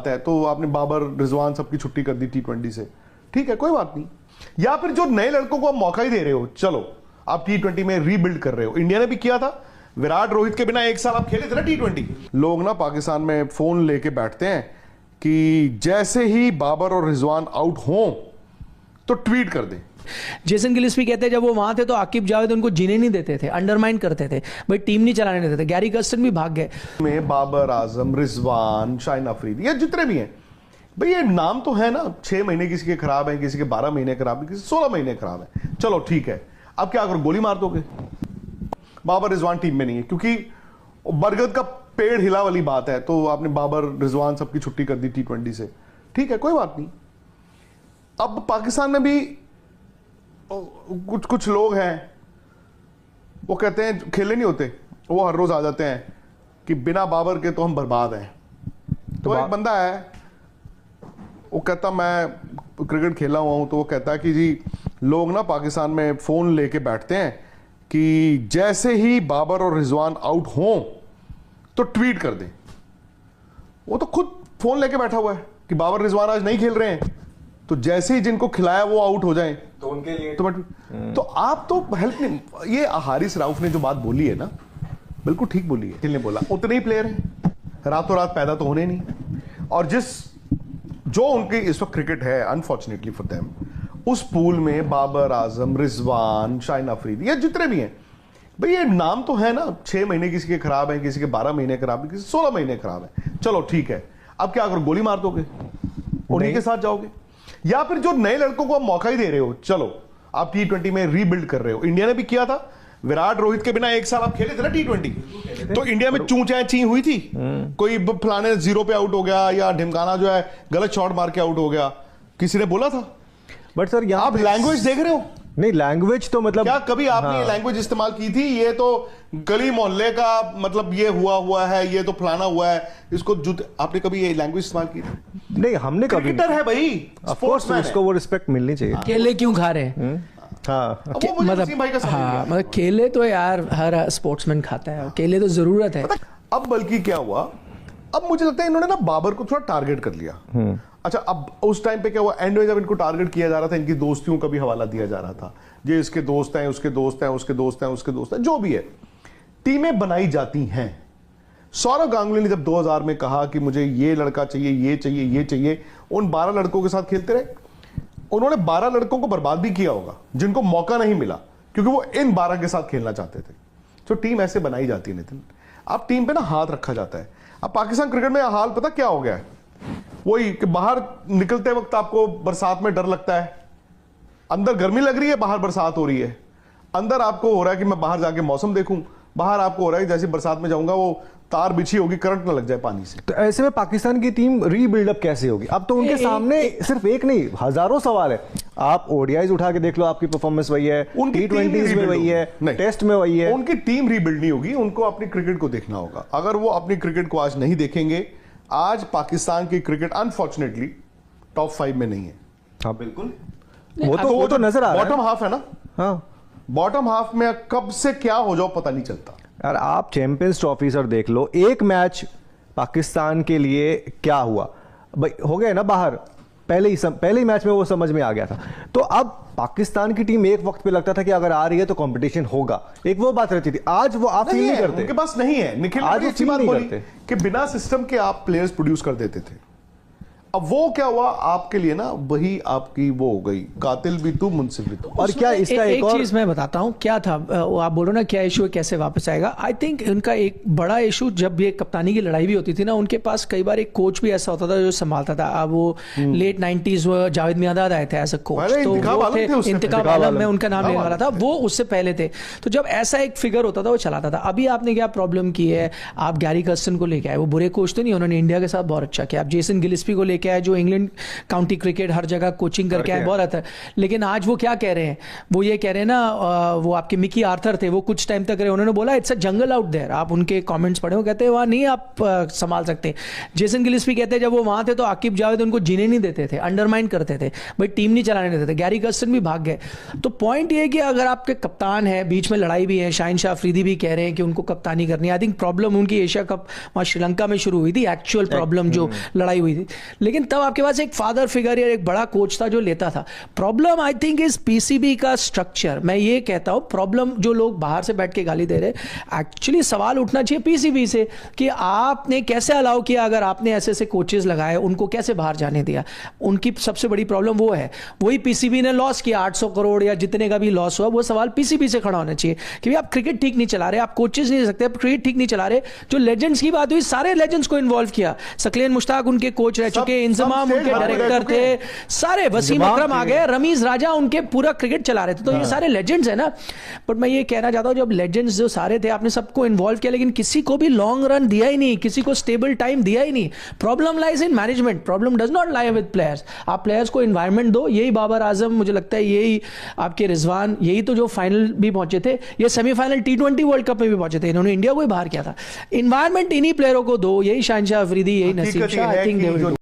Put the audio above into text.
है तो आपने बाबर रिजवान सबकी छुट्टी कर दी T20 से, ठीक है कोई बात नहीं। या फिर जो नए लड़कों को आप मौका ही दे रहे हो, चलो आप T20 में रीबिल्ड कर रहे हो, इंडिया ने भी किया था, विराट रोहित के बिना एक साल आप खेले थे ना T20। लोग ना पाकिस्तान में फोन लेके बैठते हैं कि जैसे ही बाबर और रिजवान आउट हों तो ट्वीट कर दें। जेसन गिलिस्पी कहते हैं जब वो वहां थे तो आकिब जावेद उनको जीने नहीं देते थे, अंडरमाइन करते थे, भाई टीम नहीं चलाने देते थे। गैरी कर्स्टन भी भाग गए में बाबर आजम, रिजवान, शाहिन अफरीदी, ये जितने भी हैं भाई, ये नाम तो है ना, 6 महीने किसी के खराब हैं, किसी के 12 महीने खराब है, किसी 16 महीने खराब है, चलो ठीक है। अब क्या करो, गोली मार दोगे? बाबर रिजवान टीम में नहीं है क्योंकि बरगद का पेड़ हिला वाली बात है, तो आपने बाबर रिजवान सबकी छुट्टी कर दी T20 से, ठीक है कोई बात नहीं। अब पाकिस्तान में भी कुछ लोग हैं वो कहते हैं खेले नहीं होते, वो हर रोज आ जाते हैं कि बिना बाबर के तो हम बर्बाद हैं। तो एक बंदा है वो कहता मैं क्रिकेट खेला हुआ हूं, तो वो कहता है कि जी लोग ना पाकिस्तान में फोन लेके बैठते हैं कि जैसे ही बाबर और रिजवान आउट हों तो ट्वीट कर दें। वो तो खुद फोन लेके बैठा हुआ है कि बाबर रिजवान आज नहीं खेल रहे हैं, तो जैसे ही जिनको खिलाया वो आउट हो जाएं तो उनके लिए तो आप तो हेल्प नहीं। ये हारिस राउफ ने जो बात बोली है ना, बिल्कुल ठीक बोली है। ने बोला उतने ही प्लेयर हैं, रातों रात पैदा तो होने नहीं, और जो उनकी इस वक्त क्रिकेट है अनफॉर्चुनेटली फॉर देम, उस पूल में बाबर आजम, रिजवान, शाहिन अफरीदी, ये जितने भी हैं भाई, ये नाम तो है ना, 6 महीने किसी के खराब हैं, किसी के 12 महीने खराब है, किसी 16 महीने खराब है, चलो ठीक है। अब क्या करो, गोली मार दोगे? उन्हीं के साथ जाओगे? या फिर जो नए लड़कों को आप मौका ही दे रहे हो, चलो आप T20 में रीबिल्ड कर रहे हो, इंडिया ने भी किया था, विराट रोहित के बिना एक साल आप खेले थे ना T20, तो इंडिया में चूं चाय ची हुई थी, कोई फलाने 0 पे आउट हो गया या ढिमकाना जो है गलत शॉट मार के आउट हो गया, किसी ने बोला था? बट सर आप लैंग्वेज देख रहे हो? नहीं, लैंग्वेज तो मतलब क्या कभी आपने ये लैंग्वेज इस्तेमाल की थी, ये तो गली मोहल्ले का मतलब ये हुआ है, ये तो फलाना हुआ है, इसको आपने कभी ये लैंग्वेज इस्तेमाल की थी? नहीं, हमने कभी। क्रिकेटर है भाई, स्पोर्ट्समैन, उसको वो रिस्पेक्ट मिलनी चाहिए। केले क्यों खा रहे हैं? हाँ, मतलब केले तो यार हर स्पोर्ट्समैन खाता है, केले तो जरूरत है। अब बल्कि क्या हुआ, अब मुझे लगता है इन्होंने ना बाबर को थोड़ा टारगेट कर लिया। अच्छा, अब उस टाइम पे क्या हुआ, एंड में जब इनको टारगेट किया जा रहा था, इनकी दोस्तियों का भी हवाला दिया जा रहा था, ये इसके दोस्त हैं, उसके दोस्त हैं, उसके दोस्त हैं, उसके दोस्त हैं, जो भी है, टीमें बनाई जाती हैं। सौरव गांगुली ने जब 2000 में कहा कि मुझे ये लड़का चाहिए, ये चाहिए, ये चाहिए, उन 12 लड़कों के साथ खेलते रहे। उन्होंने 12 लड़कों को बर्बाद भी किया होगा जिनको मौका नहीं मिला, क्योंकि वो इन 12 के साथ खेलना चाहते थे। तो टीम ऐसे बनाई जाती है नितिन, अब टीम पे ना हाथ रखा जाता है। अब पाकिस्तान क्रिकेट में हाल पता क्या हो गया है, वही कि बाहर निकलते वक्त आपको बरसात में डर लगता है, अंदर गर्मी लग रही है, बाहर बरसात हो रही है। अंदर आपको हो रहा है कि मैं बाहर जाके मौसम देखूं, बाहर आपको हो रहा है कि जैसे बरसात में जाऊंगा वो तार बिछी होगी, करंट ना लग जाए पानी से। तो ऐसे में पाकिस्तान की टीम रीबिल्डअप कैसे होगी? अब तो उनके सामने सिर्फ एक नहीं, हजारों सवाल है। आप ओडीआईज उठा के देख लो, आपकी परफॉर्मेंस वही है, उनकी T20s में वही है, टेस्ट में वही है। उनकी टीम रीबिल्ड नहीं होगी, उनको अपनी क्रिकेट को देखना होगा। अगर वो अपनी क्रिकेट को आज नहीं देखेंगे, आज पाकिस्तान की क्रिकेट अनफॉर्चुनेटली टॉप 5 में नहीं है। हाँ बिल्कुल, वो तो नजर आ रहा है, बॉटम हाफ है ना। हाँ, बॉटम हाफ में कब से क्या हो जाओ पता नहीं चलता यार। आप चैंपियंस ट्रॉफी सर देख लो, एक मैच पाकिस्तान के लिए क्या हुआ भाई, हो गए ना बाहर, पहले ही मैच में वो समझ में आ गया था। तो अब पाकिस्तान की टीम एक वक्त पे लगता था कि अगर आ रही है तो कंपटीशन होगा, एक वो बात रहती थी। आज वो आप फील नहीं करते, उनके पास नहीं है। निखिल आज अच्छी बात बोली कि बिना सिस्टम के आप प्लेयर्स प्रोड्यूस कर देते थे। अब वो क्या हुआ आपके लिए ना, वही आपकी वो हो गई, कातिल भी तू मुंसिफ भी तू। और क्या इसका एक चीज मैं बताता हूँ क्या था, आप बोलो ना क्या इशू है, कैसे वापस आएगा। आई थिंक उनका एक बड़ा इशू, जब ये कप्तानी की लड़ाई भी होती थी ना, उनके पास कई बार एक कोच भी ऐसा होता था जो संभालता था। अब वो लेट 90s जावेद मियांदाद आए थे एज अ कोच, तो इंतखाब आलम में उनका नाम लेने वाला था, वो उससे पहले थे। तो जब ऐसा एक फिगर होता था वो चलाता था। अभी आपने क्या प्रॉब्लम की है, आप गैरी कर्स्टन को लेके आए, वो बुरे कोच तो नहीं, उन्होंने इंडिया के साथ बहुत अच्छा किया। आप जेसन गिलिस्पी को लेके लेके आए, जो इंग्लैंड काउंटी क्रिकेट हर जगह कोचिंग करके आए, बहुत आता है। लेकिन आज वो क्या कह रहे हैं, वो ये कह रहे हैं ना, वो आपके मिकी आर्थर थे, वो कुछ टाइम तक रहे, उन्होंने बोला it's a jungle out there. आप उनके कमेंट्स पढ़े हो, कहते हैं वहाँ नहीं आप संभाल सकते। जेसन गिलिस्पी कहते हैं जब वो वहाँ थे तो आकिब जावेद उनको जीने नहीं देते थे, अंडरमाइन करते थे, भाई टीम नहीं चलाने देते थे। गैरी कर्स्टन भी भाग गए। तो पॉइंट ये है कि अगर आपके कप्तान है, बीच में लड़ाई भी है, शाहिन शाह अफरीदी भी कह रहे हैं कि उनको कप्तानी करनी है। आई थिंक प्रॉब्लम उनकी एशिया कप वहाँ श्रीलंका में शुरू हुई थी, एक्चुअल प्रॉब्लम जो लड़ाई हुई थी। लेकिन तब आपके पास एक फादर फिगर या एक बड़ा कोच था जो लेता था। Problem I think is PCB का स्ट्रक्चर। मैं ये कहता हूं प्रॉब्लम, जो लोग बाहर से बैठ के गाली दे रहे, एक्चुअली सवाल उठना चाहिए पीसीबी से कि आपने कैसे अलाउ किया, अगर आपने ऐसे ऐसे कोचेस लगाए उनको कैसे बाहर जाने दिया। उनकी सबसे बड़ी प्रॉब्लम वो है। वही पीसीबी ने लॉस किया 800 करोड़ या जितने का भी लॉस हुआ, वो सवाल पीसीबी से खड़ा होना चाहिए कि आप क्रिकेट ठीक नहीं चला रहे, आप कोचेस नहीं सकते, आप क्रिकेट ठीक नहीं चला रहे। जो लेजेंड्स की बात हुई, सारे लेजेंड्स को इन्वॉल्व किया। सकलेन मुश्ताक उनके कोच रह चुके, इंजमाम उनके डायरेक्टर थे, सारे वसीम अकरम आ गए, रमीज राजा उनके पूरा क्रिकेट चला रहे थे। तो ये सारे लेजेंड्स है ना। बट मैं ये कहना चाहता हूं, जब लेजेंड्स जो सारे थे, आपने सबको इन्वॉल्व किया, लेकिन किसी को भी लॉन्ग रन दिया ही नहीं, किसी को स्टेबल टाइम दिया ही नहीं। Problem lies in management, problem does not lie with players. आप प्लेयर्स को एनवायरनमेंट दो। यही बाबर आजम, मुझे लगता है यही आपके रिजवान, यही तो जो फाइनल भी पहुंचे थे, ये सेमीफाइनल T20 वर्ल्ड कप में भी पहुंचे थे, इन्होंने इंडिया को ही बाहर किया था। एनवायरनमेंट इन्हीं प्लेयरों को दो, यही शाहिन शाह अफरीदी, यही नसीम शाह, आई थिंक